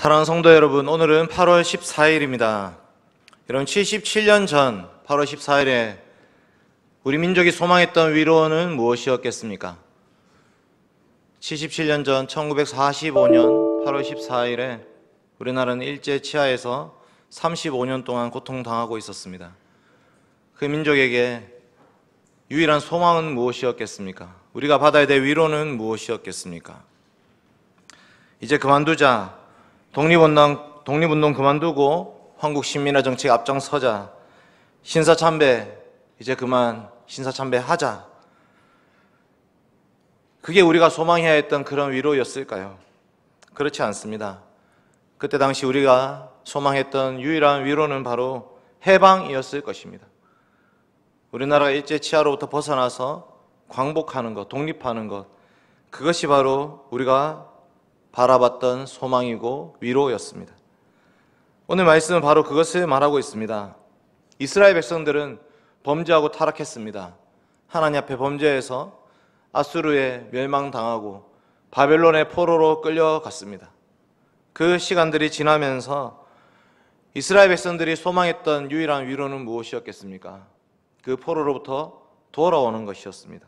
사랑하는 성도 여러분, 오늘은 8월 14일입니다. 여러분, 77년 전 8월 14일에 우리 민족이 소망했던 위로는 무엇이었겠습니까? 77년 전 1945년 8월 14일에 우리나라는 일제 치하에서 35년 동안 고통당하고 있었습니다. 그 민족에게 유일한 소망은 무엇이었겠습니까? 우리가 받아야 될 위로는 무엇이었겠습니까? 이제 그만두자, 독립운동 그만두고 한국신민화 정책 앞장서자, 신사참배 이제 그만 신사참배하자, 그게 우리가 소망해야 했던 그런 위로였을까요? 그렇지 않습니다. 그때 당시 우리가 소망했던 유일한 위로는 바로 해방이었을 것입니다. 우리나라가 일제 치하로부터 벗어나서 광복하는 것, 독립하는 것, 그것이 바로 우리가 바라봤던 소망이고 위로였습니다. 오늘 말씀은 바로 그것을 말하고 있습니다. 이스라엘 백성들은 범죄하고 타락했습니다. 하나님 앞에 범죄해서 아수르에 멸망당하고 바벨론의 포로로 끌려갔습니다. 그 시간들이 지나면서 이스라엘 백성들이 소망했던 유일한 위로는 무엇이었겠습니까? 그 포로로부터 돌아오는 것이었습니다.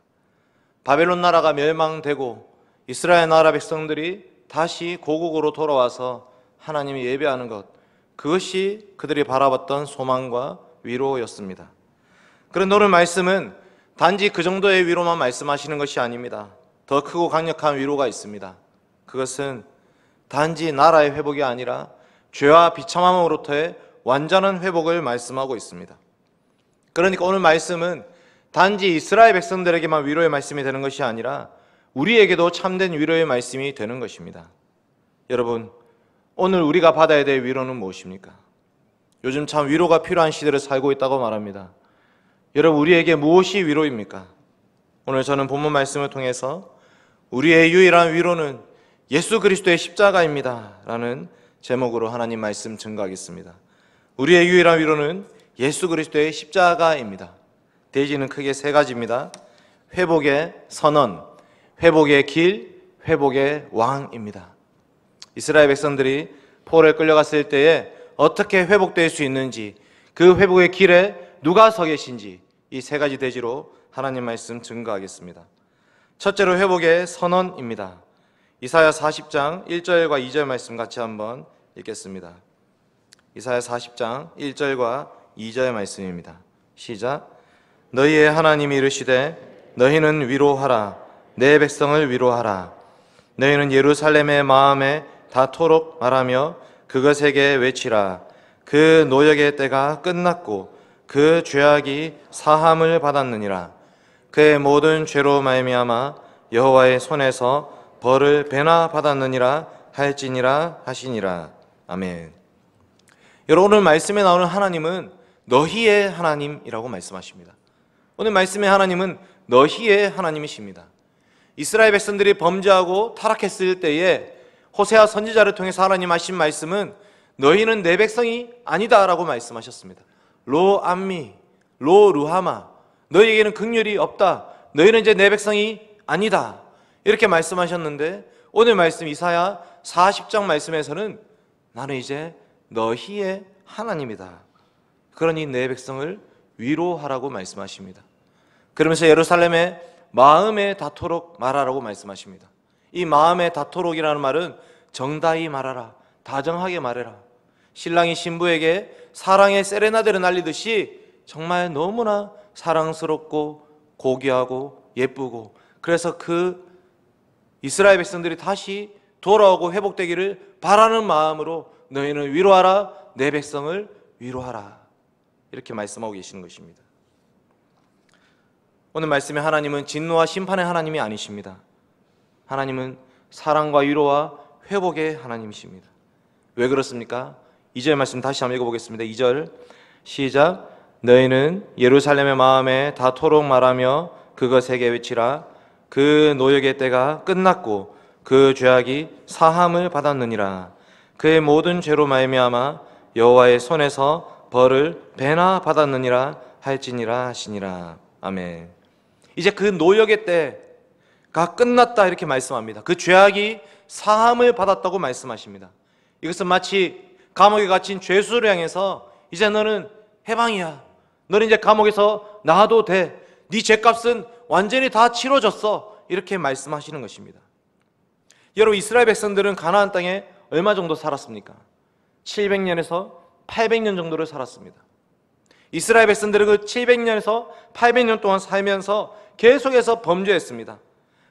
바벨론 나라가 멸망되고 이스라엘 나라 백성들이 다시 고국으로 돌아와서 하나님이 예배하는 것, 그것이 그들이 바라봤던 소망과 위로였습니다. 그런데 오늘 말씀은 단지 그 정도의 위로만 말씀하시는 것이 아닙니다. 더 크고 강력한 위로가 있습니다. 그것은 단지 나라의 회복이 아니라 죄와 비참함으로부터의 완전한 회복을 말씀하고 있습니다. 그러니까 오늘 말씀은 단지 이스라엘 백성들에게만 위로의 말씀이 되는 것이 아니라 우리에게도 참된 위로의 말씀이 되는 것입니다. 여러분, 오늘 우리가 받아야 될 위로는 무엇입니까? 요즘 참 위로가 필요한 시대를 살고 있다고 말합니다. 여러분, 우리에게 무엇이 위로입니까? 오늘 저는 본문 말씀을 통해서 우리의 유일한 위로는 예수 그리스도의 십자가입니다 라는 제목으로 하나님 말씀 증거하겠습니다. 우리의 유일한 위로는 예수 그리스도의 십자가입니다. 대지는 크게 세 가지입니다. 회복의 선언, 회복의 길, 회복의 왕입니다. 이스라엘 백성들이 포로에 끌려갔을 때에 어떻게 회복될 수 있는지, 그 회복의 길에 누가 서 계신지, 이 세 가지 대지로 하나님 말씀 증거하겠습니다. 첫째로 회복의 선언입니다. 이사야 40장 1절과 2절 말씀 같이 한번 읽겠습니다. 이사야 40장 1절과 2절 말씀입니다. 시작. 너희의 하나님이 이르시되 너희는 위로하라. 내 백성을 위로하라. 너희는 예루살렘의 마음에 닿도록 말하며 그것에게 외치라. 그 노역의 때가 끝났고 그 죄악이 사함을 받았느니라. 그의 모든 죄로 말미암아 여호와의 손에서 벌을 배나 받았느니라 할지니라 하시니라. 아멘. 여러분, 오늘 말씀에 나오는 하나님은 너희의 하나님이라고 말씀하십니다. 오늘 말씀의 하나님은 너희의 하나님이십니다. 이스라엘 백성들이 범죄하고 타락했을 때에 호세아 선지자를 통해서 하나님 하신 말씀은 너희는 내 백성이 아니다라고 말씀하셨습니다. 로 암미, 로 루하마, 너희에게는 긍휼이 없다. 너희는 이제 내 백성이 아니다. 이렇게 말씀하셨는데 오늘 말씀 이사야 40장 말씀에서는 나는 이제 너희의 하나님이다. 그러니 내 백성을 위로하라고 말씀하십니다. 그러면서 예루살렘의 마음에 닿도록 말하라고 말씀하십니다. 이 마음에 닿도록이라는 말은 정다히 말하라, 다정하게 말해라. 신랑이 신부에게 사랑의 세레나데를 날리듯이 정말 너무나 사랑스럽고 고귀하고 예쁘고, 그래서 그 이스라엘 백성들이 다시 돌아오고 회복되기를 바라는 마음으로 너희는 위로하라, 내 백성을 위로하라, 이렇게 말씀하고 계시는 것입니다. 오늘 말씀의 하나님은 진노와 심판의 하나님이 아니십니다. 하나님은 사랑과 위로와 회복의 하나님이십니다. 왜 그렇습니까? 2절 말씀 다시 한번 읽어보겠습니다. 2절 시작. 너희는 예루살렘의 마음에 닿도록 말하며 그것에게 외치라. 그 노역의 때가 끝났고 그 죄악이 사함을 받았느니라. 그의 모든 죄로 말미암아 여호와의 손에서 벌을 배나 받았느니라 할지니라 하시니라. 아멘. 이제 그 노역의 때가 끝났다 이렇게 말씀합니다. 그 죄악이 사함을 받았다고 말씀하십니다. 이것은 마치 감옥에 갇힌 죄수를 향해서 이제 너는 해방이야. 너는 이제 감옥에서 나와도 돼. 네 죄값은 완전히 다 치러졌어. 이렇게 말씀하시는 것입니다. 여러분, 이스라엘 백성들은 가나안 땅에 얼마 정도 살았습니까? 700년에서 800년 정도를 살았습니다. 이스라엘 백성들은 그 700년에서 800년 동안 살면서 계속해서 범죄했습니다.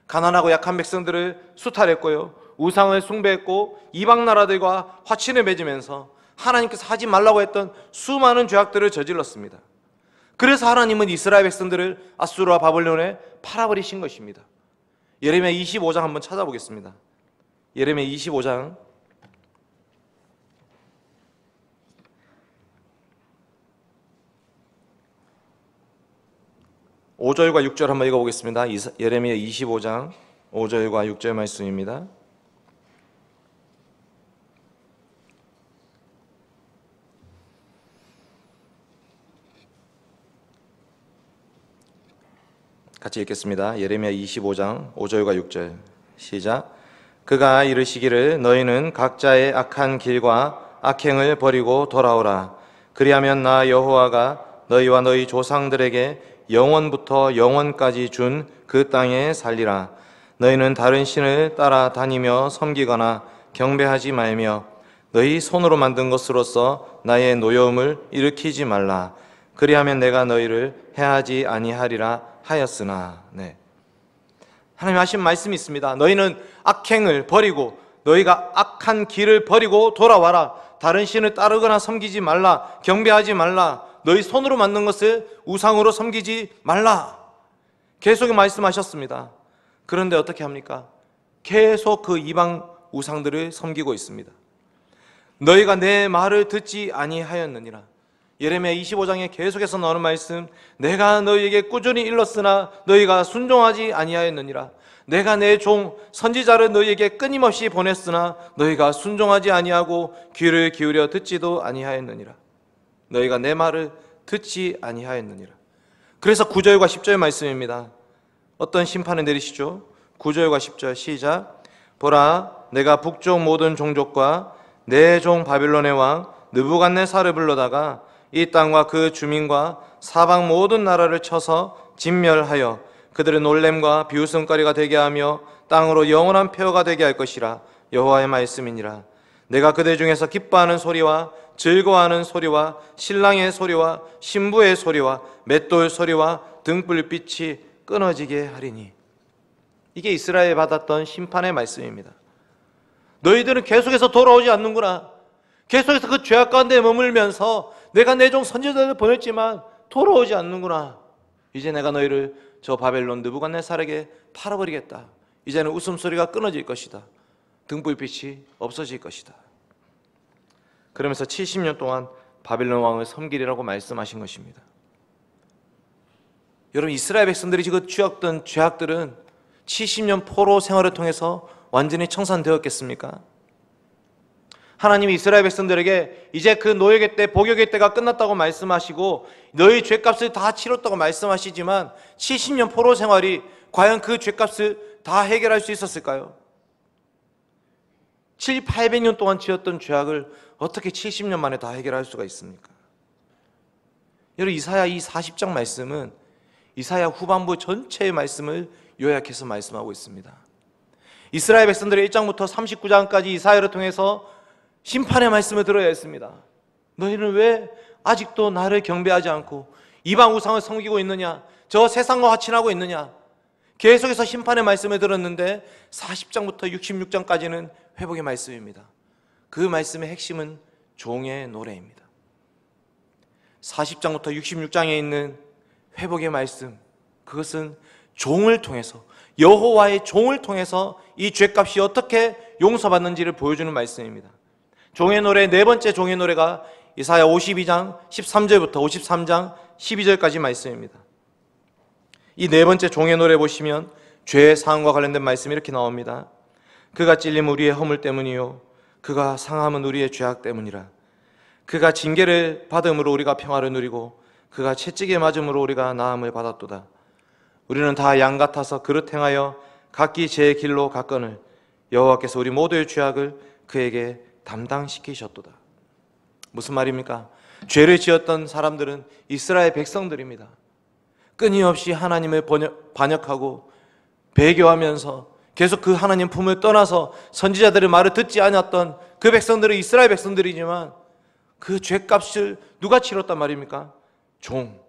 가난하고 약한 백성들을 수탈했고요, 우상을 숭배했고, 이방 나라들과 화친을 맺으면서 하나님께서 하지 말라고 했던 수많은 죄악들을 저질렀습니다. 그래서 하나님은 이스라엘 백성들을 아수르와 바벨론에 팔아버리신 것입니다. 예레미야 25장 한번 찾아보겠습니다. 예레미야 25장 5절과 6절 한번 읽어보겠습니다. 예레미야 25장 5절과 6절 말씀입니다. 같이 읽겠습니다. 예레미야 25장 5절과 6절 시작. 그가 이르시기를 너희는 각자의 악한 길과 악행을 버리고 돌아오라. 그리하면 나 여호와가 너희와 너희 조상들에게 영원부터 영원까지 준 그 땅에 살리라. 너희는 다른 신을 따라다니며 섬기거나 경배하지 말며 너희 손으로 만든 것으로서 나의 노여움을 일으키지 말라. 그리하면 내가 너희를 해하지 아니하리라 하였으나. 하나님 하신 말씀이 있습니다. 너희는 악행을 버리고 너희가 악한 길을 버리고 돌아와라. 다른 신을 따르거나 섬기지 말라. 경배하지 말라. 너희 손으로 만든 것을 우상으로 섬기지 말라. 계속 말씀하셨습니다. 그런데 어떻게 합니까? 계속 그 이방 우상들을 섬기고 있습니다. 너희가 내 말을 듣지 아니하였느니라. 예레미야 25장에 계속해서 나오는 말씀, 내가 너희에게 꾸준히 일렀으나 너희가 순종하지 아니하였느니라. 내가 내 종 선지자를 너희에게 끊임없이 보냈으나 너희가 순종하지 아니하고 귀를 기울여 듣지도 아니하였느니라. 너희가 내 말을 듣지 아니하였느니라. 그래서 9절과 10절 말씀입니다. 어떤 심판을 내리시죠? 9절과 10절 시작. 보라, 내가 북쪽 모든 종족과 내 종 바빌론의 왕 느부갓네살을 불러다가 이 땅과 그 주민과 사방 모든 나라를 쳐서 진멸하여 그들의 놀램과 비웃음거리가 되게 하며 땅으로 영원한 폐허가 되게 할 것이라. 여호와의 말씀이니라. 내가 그들 중에서 기뻐하는 소리와 즐거워하는 소리와 신랑의 소리와 신부의 소리와 맷돌 소리와 등불빛이 끊어지게 하리니. 이게 이스라엘에 받았던 심판의 말씀입니다. 너희들은 계속해서 돌아오지 않는구나. 계속해서 그 죄악 가운데 머물면서 내가 내 종 선지자들을 보냈지만 돌아오지 않는구나. 이제 내가 너희를 저 바벨론 느부갓네살에게 팔아버리겠다. 이제는 웃음소리가 끊어질 것이다. 등불빛이 없어질 것이다. 그러면서 70년 동안 바벨론 왕을 섬기리라고 말씀하신 것입니다. 여러분, 이스라엘 백성들이 지금 취했던 죄악들은 70년 포로 생활을 통해서 완전히 청산되었겠습니까? 하나님이 이스라엘 백성들에게 이제 그 노예계 때, 복역의 때가 끝났다고 말씀하시고 너희 죄값을 다 치렀다고 말씀하시지만 70년 포로 생활이 과연 그 죄값을 다 해결할 수 있었을까요? 800년 동안 지었던 죄악을 어떻게 70년 만에 다 해결할 수가 있습니까? 여러분, 이사야 이 40장 말씀은 이사야 후반부 전체의 말씀을 요약해서 말씀하고 있습니다. 이스라엘 백성들의 1장부터 39장까지 이사야를 통해서 심판의 말씀을 들어야 했습니다. 너희는 왜 아직도 나를 경배하지 않고 이방 우상을 섬기고 있느냐? 저 세상과 화친하고 있느냐? 계속해서 심판의 말씀을 들었는데 40장부터 66장까지는 회복의 말씀입니다. 그 말씀의 핵심은 종의 노래입니다. 40장부터 66장에 있는 회복의 말씀, 그것은 종을 통해서, 여호와의 종을 통해서 이 죄값이 어떻게 용서받는지를 보여주는 말씀입니다. 종의 노래, 네 번째 종의 노래가 이사야 52장 13절부터 53장 12절까지 말씀입니다. 이 네 번째 종의 노래 보시면 죄의 사함과 관련된 말씀이 이렇게 나옵니다. 그가 찔림 우리의 허물 때문이요 그가 상함은 우리의 죄악 때문이라. 그가 징계를 받음으로 우리가 평화를 누리고 그가 채찍에 맞음으로 우리가 나음을 받았도다. 우리는 다 양 같아서 그릇 행하여 각기 제 길로 갔거늘 여호와께서 우리 모두의 죄악을 그에게 담당시키셨도다. 무슨 말입니까? 죄를 지었던 사람들은 이스라엘 백성들입니다. 끊임없이 하나님을 반역하고 배교하면서 계속 그 하나님 품을 떠나서 선지자들의 말을 듣지 않았던 그 백성들은 이스라엘 백성들이지만 그 죄값을 누가 치렀단 말입니까? 종,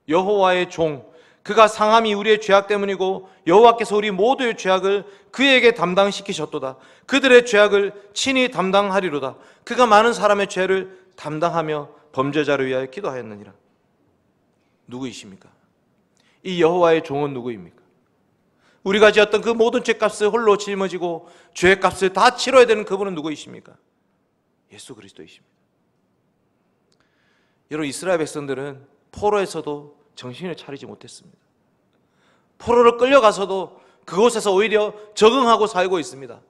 여호와의 종, 그가 상함이 우리의 죄악 때문이고 여호와께서 우리 모두의 죄악을 그에게 담당시키셨도다. 그들의 죄악을 친히 담당하리로다. 그가 많은 사람의 죄를 담당하며 범죄자를 위하여 기도하였느니라. 누구이십니까? 이 여호와의 종은 누구입니까? 우리가 지었던 그 모든 죄값을 홀로 짊어지고 죄값을 다 치러야 되는 그분은 누구이십니까? 예수 그리스도이십니다. 여러분, 이스라엘 백성들은 포로에서도 정신을 차리지 못했습니다. 포로를 끌려가서도 그곳에서 오히려 적응하고 살고 있습니다.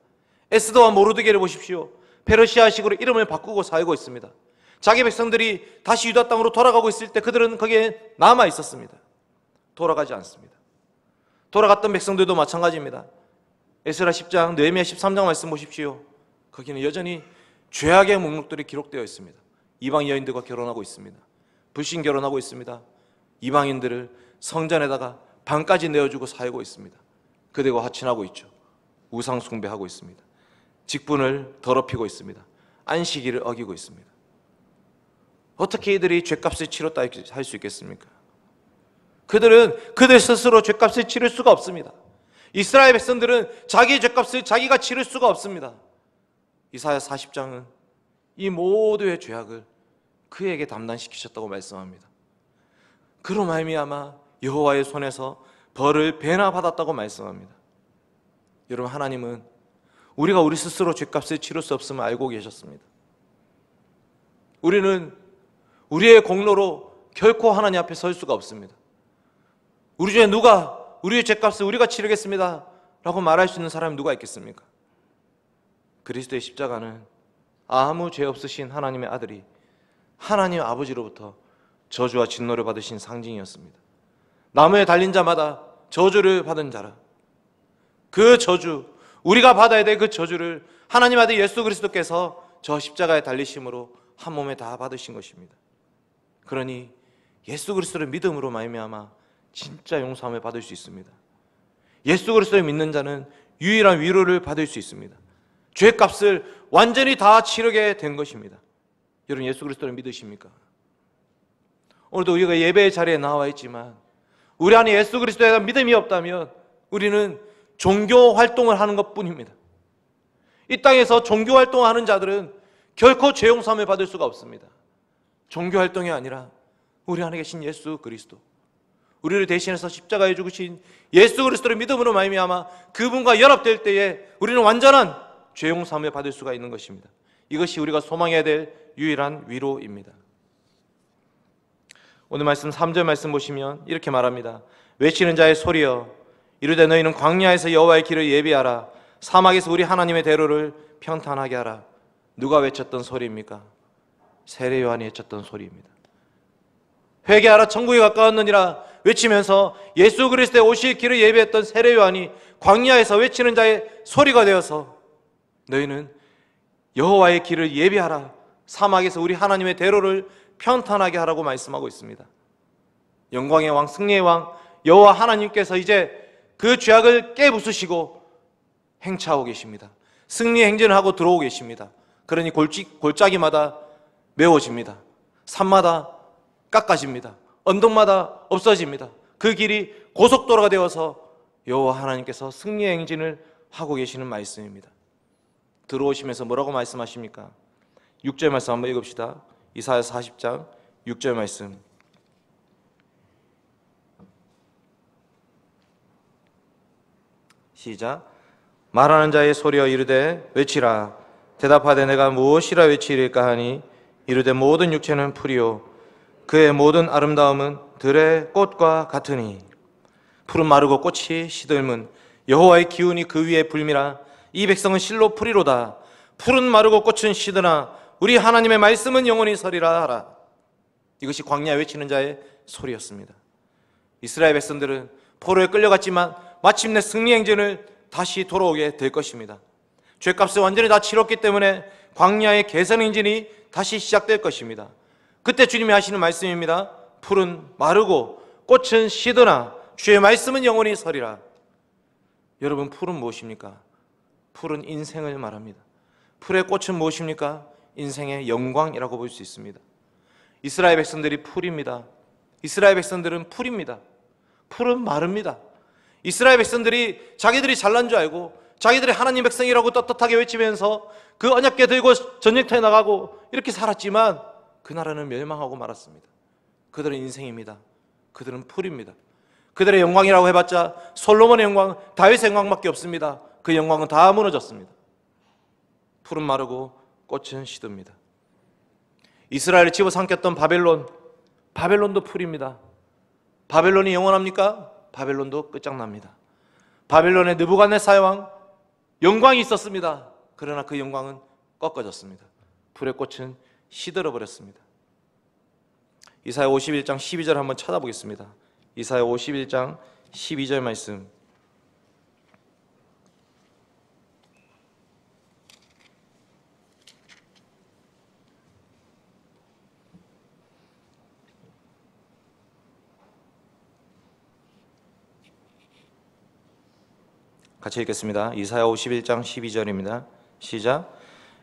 에스더와 모르드게를 보십시오. 페르시아식으로 이름을 바꾸고 살고 있습니다. 자기 백성들이 다시 유다 땅으로 돌아가고 있을 때 그들은 거기에 남아 있었습니다. 돌아가지 않습니다. 돌아갔던 백성들도 마찬가지입니다. 에스라 10장, 느헤미야 13장 말씀 보십시오. 거기는 여전히 죄악의 목록들이 기록되어 있습니다. 이방 여인들과 결혼하고 있습니다. 불신 결혼하고 있습니다. 이방인들을 성전에다가 방까지 내어주고 살고 있습니다. 그들과 화친하고 있죠. 우상 숭배하고 있습니다. 직분을 더럽히고 있습니다. 안식일을 어기고 있습니다. 어떻게 이들이 죄값을 치렀다 할 수 있겠습니까? 그들은 그들 스스로 죄값을 치를 수가 없습니다. 이스라엘 백성들은 자기의 죄값을 자기가 치를 수가 없습니다. 이사야 40장은 이 모두의 죄악을 그에게 담당시키셨다고 말씀합니다. 그로 말미암아 여호와의 손에서 벌을 배나 받았다고 말씀합니다. 여러분, 하나님은 우리가 우리 스스로 죄값을 치를 수 없음을 알고 계셨습니다. 우리는 우리의 공로로 결코 하나님 앞에 설 수가 없습니다. 우리 중에 누가 우리의 죄값을 우리가 치르겠습니다 라고 말할 수 있는 사람이 누가 있겠습니까? 그리스도의 십자가는 아무 죄 없으신 하나님의 아들이 하나님 아버지로부터 저주와 진노를 받으신 상징이었습니다. 나무에 달린 자마다 저주를 받은 자라. 그 저주, 우리가 받아야 될 그 저주를 하나님 아들 예수 그리스도께서 저 십자가에 달리심으로 한 몸에 다 받으신 것입니다. 그러니 예수 그리스도를 믿음으로 말미암아 진짜 용서함을 받을 수 있습니다. 예수 그리스도를 믿는 자는 유일한 위로를 받을 수 있습니다. 죄값을 완전히 다 치르게 된 것입니다. 여러분, 예수 그리스도를 믿으십니까? 오늘도 우리가 예배의 자리에 나와 있지만 우리 안에 예수 그리스도에 대한 믿음이 없다면 우리는 종교 활동을 하는 것뿐입니다. 이 땅에서 종교 활동하는 자들은 결코 죄 용서함을 받을 수가 없습니다. 종교 활동이 아니라 우리 안에 계신 예수 그리스도, 우리를 대신해서 십자가에 죽으신 예수 그리스도를 믿음으로 말미암아 그분과 연합될 때에 우리는 완전한 죄 용서함을 받을 수가 있는 것입니다. 이것이 우리가 소망해야 될 유일한 위로입니다. 오늘 말씀 3절 말씀 보시면 이렇게 말합니다. 외치는 자의 소리여 이르되 너희는 광야에서 여호와의 길을 예비하라. 사막에서 우리 하나님의 대로를 평탄하게 하라. 누가 외쳤던 소리입니까? 세례 요한이 외쳤던 소리입니다. 회개하라, 천국이 가까웠느니라 외치면서 예수 그리스도의 오실 길을 예비했던 세례 요한이 광야에서 외치는 자의 소리가 되어서 너희는 여호와의 길을 예비하라, 사막에서 우리 하나님의 대로를 평탄하게 하라고 말씀하고 있습니다. 영광의 왕, 승리의 왕 여호와 하나님께서 이제 그 죄악을 깨부수시고 행차하고 계십니다. 승리의 행진을 하고 들어오고 계십니다. 그러니 골짜기마다 메워집니다. 산마다 깎아집니다. 언덕마다 없어집니다. 그 길이 고속도로가 되어서 여호와 하나님께서 승리의 행진을 하고 계시는 말씀입니다. 들어오시면서 뭐라고 말씀하십니까? 6절 말씀 한번 읽읍시다. 이사야 40장 6절 말씀. 시작. 말하는 자의 소리여 이르되 외치라. 대답하되 내가 무엇이라 외치리까 하니 이르되 모든 육체는 풀이요 그의 모든 아름다움은 들의 꽃과 같으니 푸른 마르고 꽃이 시들문 여호와의 기운이 그 위에 불미라. 이 백성은 실로 풀이로다. 푸른 마르고 꽃은 시드나 우리 하나님의 말씀은 영원히 서리라 하라. 이것이 광야에 외치는 자의 소리였습니다. 이스라엘 백성들은 포로에 끌려갔지만 마침내 승리 행진을 다시 돌아오게 될 것입니다. 죄값을 완전히 다 치렀기 때문에 광야의 개선 행진이 다시 시작될 것입니다. 그때 주님이 하시는 말씀입니다. 풀은 마르고 꽃은 시드나 주의 말씀은 영원히 서리라. 여러분, 풀은 무엇입니까? 풀은 인생을 말합니다. 풀의 꽃은 무엇입니까? 인생의 영광이라고 볼 수 있습니다. 이스라엘 백성들이 풀입니다. 이스라엘 백성들은 풀입니다. 풀은 마릅니다. 이스라엘 백성들이 자기들이 잘난 줄 알고 자기들이 하나님 백성이라고 떳떳하게 외치면서 그 언약궤 들고 전쟁터에 나가고 이렇게 살았지만 그 나라는 멸망하고 말았습니다. 그들은 인생입니다. 그들은 풀입니다. 그들의 영광이라고 해봤자 솔로몬의 영광, 다윗의 영광밖에 없습니다. 그 영광은 다 무너졌습니다. 풀은 마르고 꽃은 시듭니다. 이스라엘을 집어삼켰던 바벨론도 풀입니다. 바벨론이 영원합니까? 바벨론도 끝장납니다. 바벨론의 느부갓네살 왕 영광이 있었습니다. 그러나 그 영광은 꺾어졌습니다. 불의 꽃은 시들어 버렸습니다. 이사야 51장 12절 한번 찾아보겠습니다. 이사야 51장 12절 말씀. 같이 읽겠습니다. 이사야 51장 12절입니다. 시작.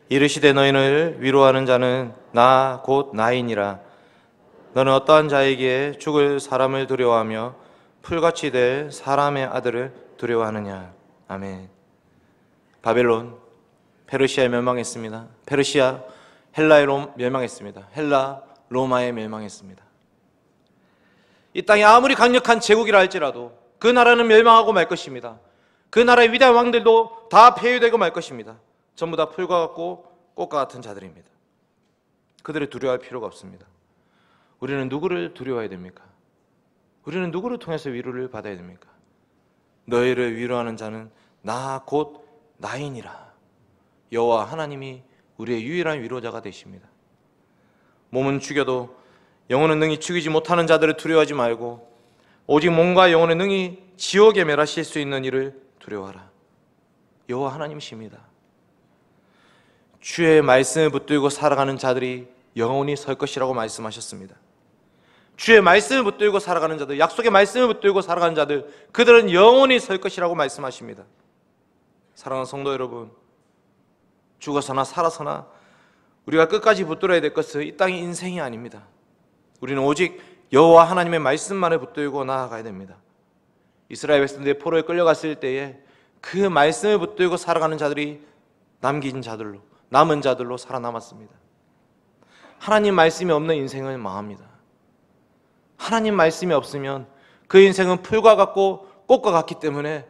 이르시되 너희를 위로하는 자는 나 곧 나이니라. 너는 어떠한 자이기에 죽을 사람을 두려워하며 풀같이 될 사람의 아들을 두려워하느냐. 아멘. 바벨론, 페르시아에 멸망했습니다. 페르시아, 헬라에 멸망했습니다. 헬라, 로마에 멸망했습니다. 이 땅이 아무리 강력한 제국이라 할지라도 그 나라는 멸망하고 말 것입니다. 그 나라의 위대한 왕들도 다 폐위되고 말 것입니다. 전부 다 풀과 같고 꽃과 같은 자들입니다. 그들을 두려워할 필요가 없습니다. 우리는 누구를 두려워해야 됩니까? 우리는 누구를 통해서 위로를 받아야 됩니까? 너희를 위로하는 자는 나 곧 나이니라. 여호와 하나님이 우리의 유일한 위로자가 되십니다. 몸은 죽여도 영혼은 능히 죽이지 못하는 자들을 두려워하지 말고 오직 몸과 영혼을 능히 지옥에 멸하실 수 있는 이를 두려워하라. 여호와 하나님이십니다. 주의 말씀을 붙들고 살아가는 자들이 영원히 설 것이라고 말씀하셨습니다. 주의 말씀을 붙들고 살아가는 자들, 약속의 말씀을 붙들고 살아가는 자들, 그들은 영원히 설 것이라고 말씀하십니다. 사랑하는 성도 여러분, 죽어서나 살아서나 우리가 끝까지 붙들어야 될 것은 이 땅의 인생이 아닙니다. 우리는 오직 여호와 하나님의 말씀만을 붙들고 나아가야 됩니다. 이스라엘 백성들이 포로에 끌려갔을 때에 그 말씀을 붙들고 살아가는 자들이 남은 자들로 살아남았습니다. 하나님 말씀이 없는 인생을 망합니다. 하나님 말씀이 없으면 그 인생은 풀과 같고 꽃과 같기 때문에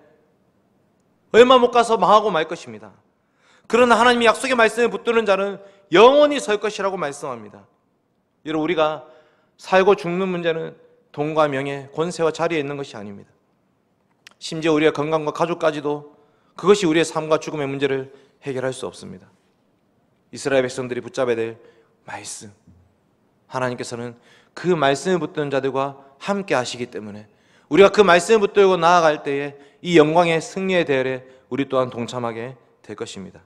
얼마 못 가서 망하고 말 것입니다. 그러나 하나님이 약속의 말씀을 붙드는 자는 영원히 설 것이라고 말씀합니다. 여러분, 우리가 살고 죽는 문제는 돈과 명예, 권세와 자리에 있는 것이 아닙니다. 심지어 우리의 건강과 가족까지도 그것이 우리의 삶과 죽음의 문제를 해결할 수 없습니다. 이스라엘 백성들이 붙잡아야 될 말씀, 하나님께서는 그 말씀을 붙드는 자들과 함께 하시기 때문에 우리가 그 말씀을 붙들고 나아갈 때에 이 영광의 승리의 대열에 우리 또한 동참하게 될 것입니다.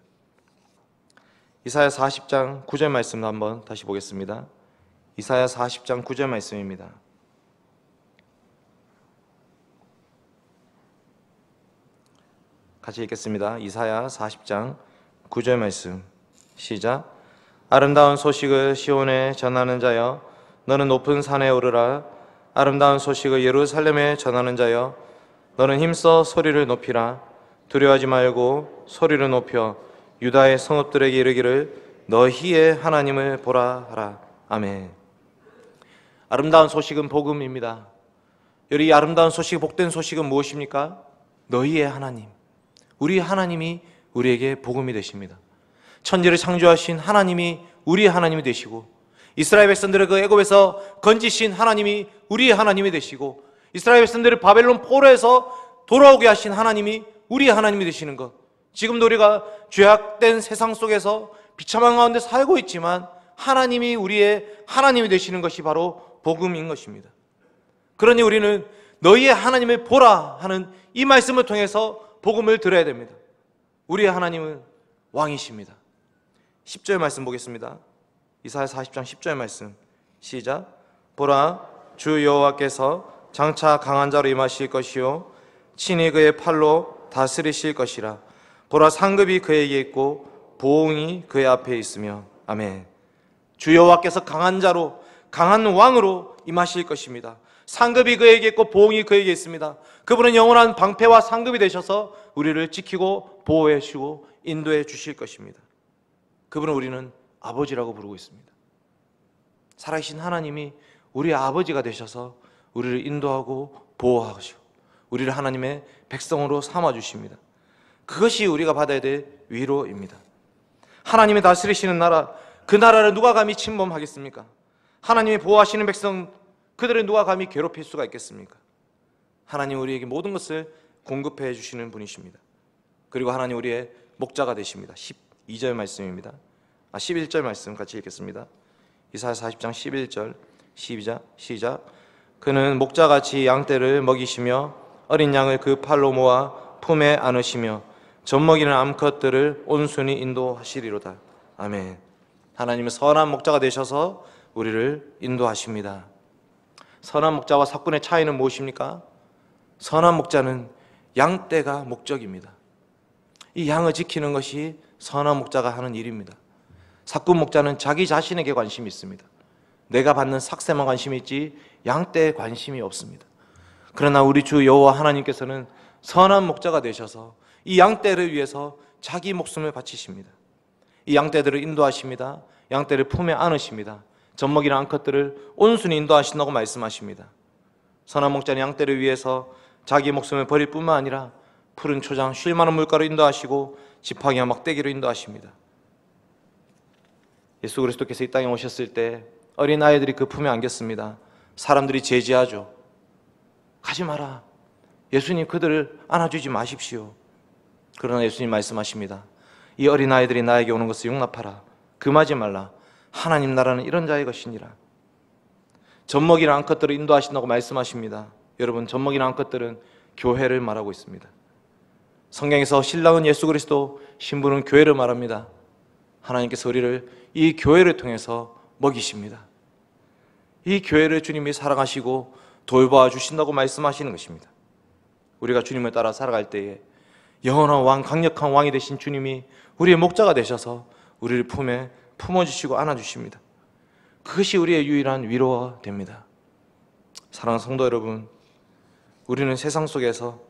이사야 40장 9절 말씀도 한번 다시 보겠습니다. 이사야 40장 9절 말씀입니다. 같이 읽겠습니다. 이사야 40장 9절 말씀. 시작. 아름다운 소식을 시온에 전하는 자여, 너는 높은 산에 오르라. 아름다운 소식을 예루살렘에 전하는 자여, 너는 힘써 소리를 높이라. 두려워하지 말고 소리를 높여 유다의 성읍들에게 이르기를 너희의 하나님을 보라 하라. 아멘. 아름다운 소식은 복음입니다. 이 아름다운 소식, 복된 소식은 무엇입니까? 너희의 하나님, 우리 하나님이 우리에게 복음이 되십니다. 천지를 창조하신 하나님이 우리의 하나님이 되시고, 이스라엘 백성들을 그 애굽에서 건지신 하나님이 우리의 하나님이 되시고, 이스라엘 백성들을 바벨론 포로에서 돌아오게 하신 하나님이 우리의 하나님이 되시는 것, 지금도 우리가 죄악된 세상 속에서 비참한 가운데 살고 있지만 하나님이 우리의 하나님이 되시는 것이 바로 복음인 것입니다. 그러니 우리는 너희의 하나님을 보라 하는 이 말씀을 통해서 복음을 들어야 됩니다. 우리의 하나님은 왕이십니다. 10절 말씀 보겠습니다. 이사야 40장 10절 말씀 시작. 보라, 주 여호와께서 장차 강한 자로 임하실 것이요 친히 그의 팔로 다스리실 것이라. 보라, 상급이 그에게 있고 보응이 그의 앞에 있으며. 아멘. 주 여호와께서 강한 자로, 강한 왕으로 임하실 것입니다. 상급이 그에게 있고 보응이 그에게 있습니다. 그분은 영원한 방패와 상급이 되셔서 우리를 지키고 보호해 주시고 인도해 주실 것입니다. 그분은 우리는 아버지라고 부르고 있습니다. 살아계신 하나님이 우리의 아버지가 되셔서 우리를 인도하고 보호하시고 우리를 하나님의 백성으로 삼아주십니다. 그것이 우리가 받아야 될 위로입니다. 하나님이 다스리시는 나라, 그 나라를 누가 감히 침범하겠습니까? 하나님이 보호하시는 백성, 그들을 누가 감히 괴롭힐 수가 있겠습니까? 하나님 우리에게 모든 것을 공급해 주시는 분이십니다. 그리고 하나님 우리의 목자가 되십니다. 12절 말씀입니다. 11절 말씀 같이 읽겠습니다. 이사야 40장 11절 시작. 그는 목자같이 양떼를 먹이시며 어린 양을 그 팔로 모아 품에 안으시며 젖먹이는 암컷들을 온순히 인도하시리로다. 아멘. 하나님은 선한 목자가 되셔서 우리를 인도하십니다. 선한 목자와 삭군의 차이는 무엇입니까? 선한 목자는 양떼가 목적입니다. 이 양을 지키는 것이 선한 목자가 하는 일입니다. 삭군 목자는 자기 자신에게 관심이 있습니다. 내가 받는 삭새만 관심이 있지 양떼에 관심이 없습니다. 그러나 우리 주 여호와 하나님께서는 선한 목자가 되셔서 이 양떼를 위해서 자기 목숨을 바치십니다. 이 양떼들을 인도하십니다. 양떼를 품에 안으십니다. 젖먹이는 암컷들을 온순히 인도하신다고 말씀하십니다. 선한 목자는 양떼를 위해서 자기 목숨을 버릴 뿐만 아니라 푸른 초장, 쉴만한 물가로 인도하시고 지팡이와 막대기로 인도하십니다. 예수 그리스도께서 이 땅에 오셨을 때 어린 아이들이 그 품에 안겼습니다. 사람들이 제지하죠. 가지 마라. 예수님 그들을 안아주지 마십시오. 그러나 예수님 말씀하십니다. 이 어린 아이들이 나에게 오는 것을 용납하라. 금하지 말라. 하나님 나라는 이런 자의 것이니라. 젖먹이는 암컷들을 인도하신다고 말씀하십니다. 여러분, 젖먹이는 암컷들은 교회를 말하고 있습니다. 성경에서 신랑은 예수 그리스도, 신부는 교회를 말합니다. 하나님께서 우리를 이 교회를 통해서 먹이십니다. 이 교회를 주님이 사랑하시고 돌보아 주신다고 말씀하시는 것입니다. 우리가 주님을 따라 살아갈 때에 영원한 왕, 강력한 왕이 되신 주님이 우리의 목자가 되셔서 우리를 품에 품어주시고 안아주십니다. 그것이 우리의 유일한 위로가 됩니다. 사랑하는 성도 여러분, 우리는 세상 속에서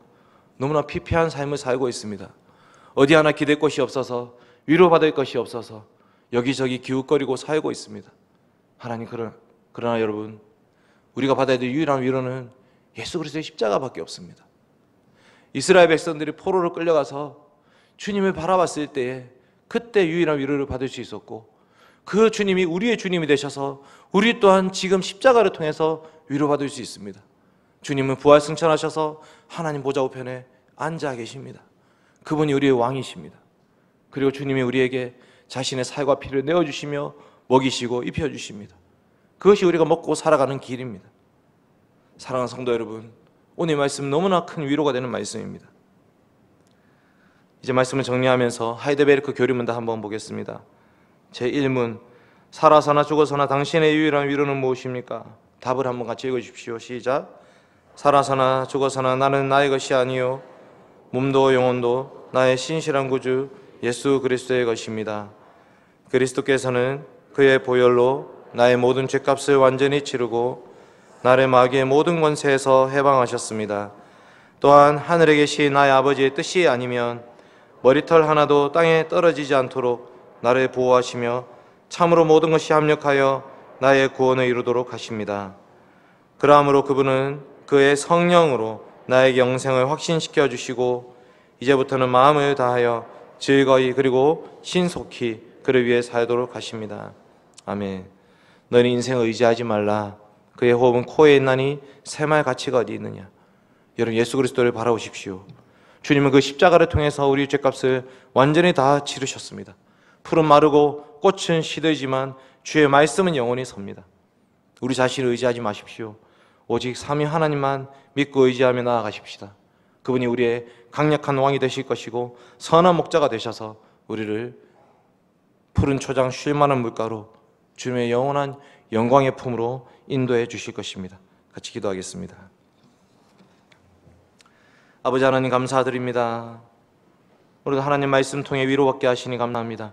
너무나 피폐한 삶을 살고 있습니다. 어디 하나 기댈 곳이 없어서, 위로받을 것이 없어서 여기저기 기웃거리고 살고 있습니다. 하나님, 그러나 여러분, 우리가 받아야 될 유일한 위로는 예수 그리스도의 십자가밖에 없습니다. 이스라엘 백성들이 포로로 끌려가서 주님을 바라봤을 때에 그때 유일한 위로를 받을 수 있었고, 그 주님이 우리의 주님이 되셔서 우리 또한 지금 십자가를 통해서 위로받을 수 있습니다. 주님은 부활승천하셔서 하나님 보좌 우편에 앉아 계십니다. 그분이 우리의 왕이십니다. 그리고 주님이 우리에게 자신의 살과 피를 내어주시며 먹이시고 입혀주십니다. 그것이 우리가 먹고 살아가는 길입니다. 사랑하는 성도 여러분, 오늘 말씀 너무나 큰 위로가 되는 말씀입니다. 이제 말씀을 정리하면서 하이델베르크 교리문답 한번 보겠습니다. 제1문, 살아서나 죽어서나 당신의 유일한 위로는 무엇입니까? 답을 한번 같이 읽어주십시오. 시작. 살아서나 죽어서나 나는 나의 것이 아니요 몸도 영혼도 나의 신실한 구주 예수 그리스도의 것입니다. 그리스도께서는 그의 보혈로 나의 모든 죄값을 완전히 치르고 나를 마귀의 모든 권세에서 해방하셨습니다. 또한 하늘에 계신 나의 아버지의 뜻이 아니면 머리털 하나도 땅에 떨어지지 않도록 나를 보호하시며 참으로 모든 것이 합력하여 나의 구원을 이루도록 하십니다. 그러므로 그분은 그의 성령으로 나에게 영생을 확신시켜 주시고 이제부터는 마음을 다하여 즐거이 그리고 신속히 그를 위해 살도록 하십니다. 아멘. 너는 인생을 의지하지 말라. 그의 호흡은 코에 있나니 새말 가치가 어디 있느냐. 여러분, 예수 그리스도를 바라보십시오. 주님은 그 십자가를 통해서 우리 죄값을 완전히 다 치르셨습니다. 풀은 마르고 꽃은 시들지만 주의 말씀은 영원히 섭니다. 우리 자신을 의지하지 마십시오. 오직 삼위 하나님만 믿고 의지하며 나아가십시다. 그분이 우리의 강력한 왕이 되실 것이고 선한 목자가 되셔서 우리를 푸른 초장 쉴만한 물가로 주님의 영원한 영광의 품으로 인도해 주실 것입니다. 같이 기도하겠습니다. 아버지 하나님 감사드립니다. 오늘도 하나님 말씀 통해 위로받게 하시니 감사합니다.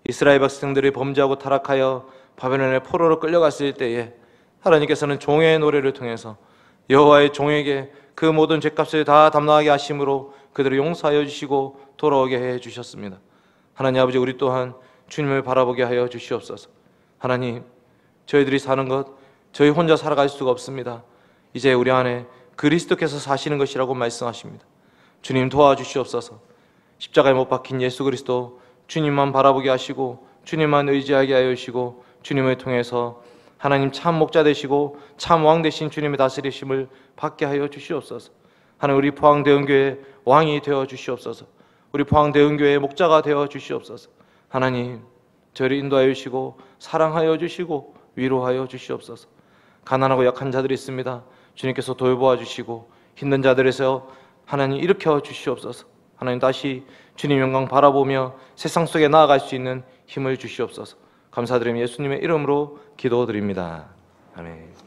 이스라엘 백성들이 범죄하고 타락하여 바벨론의 포로로 끌려갔을 때에 하나님께서는 종의 노래를 통해서 여호와의 종에게 그 모든 죄값을 다 담당하게 하심으로 그들을 용서하여 주시고 돌아오게 해 주셨습니다. 하나님 아버지, 우리 또한 주님을 바라보게 하여 주시옵소서. 하나님, 저희들이 사는 것 저희 혼자 살아갈 수가 없습니다. 이제 우리 안에 그리스도께서 사시는 것이라고 말씀하십니다. 주님 도와주시옵소서. 십자가에 못 박힌 예수 그리스도 주님만 바라보게 하시고 주님만 의지하게 하여 주시고 주님을 통해서 하나님 참 목자 되시고 참 왕 되신 주님의 다스리심을 받게 하여 주시옵소서. 하나님, 우리 포항대흥교회 왕이 되어 주시옵소서. 우리 포항대흥교회 목자가 되어 주시옵소서. 하나님, 저희를 인도하여 주시고 사랑하여 주시고 위로하여 주시옵소서. 가난하고 약한 자들이 있습니다. 주님께서 돌보아 주시고 힘든 자들에서 하나님 일으켜 주시옵소서. 하나님, 다시 주님 영광 바라보며 세상 속에 나아갈 수 있는 힘을 주시옵소서. 감사드리며 예수님의 이름으로 기도드립니다. 아멘.